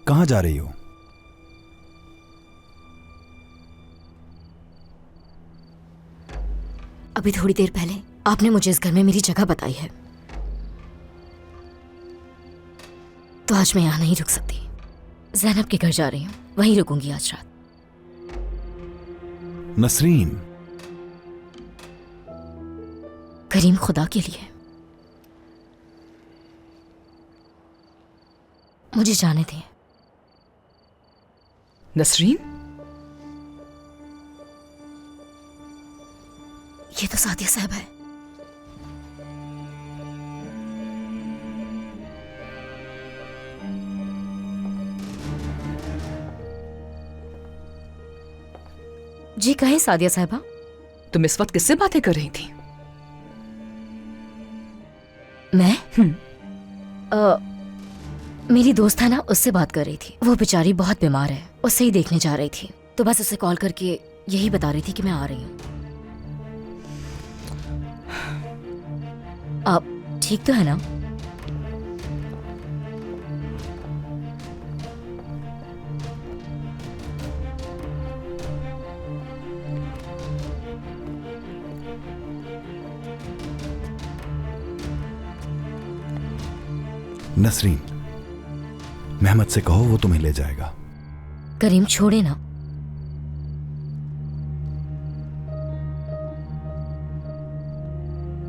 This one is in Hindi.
कहाँ जा रही हो? अभी थोड़ी देर पहले आपने मुझे इस घर में मेरी जगह बताई है, तो आज मैं यहाँ नहीं रुक सकती। ज़ैनब के घर जा रही हूँ, वहीं रुकूंगी आज रात। नसरीन, करीम, खुदा के लिए मुझे जाने दें। नसरीन, ये तो सादिया साहब है। जी कहें सादिया साहबा। तुम इस वक्त किससे बातें कर रही थी? मैं मेरी दोस्त है ना, उससे बात कर रही थी। वो बेचारी बहुत बीमार है, उससे ही देखने जा रही थी, तो बस उसे कॉल करके यही बता रही थी कि मैं आ रही हूँ। आप ठीक तो है ना? नसरीन, मेहमद से कहो वो तुम्हें ले जाएगा। करीम छोड़े ना,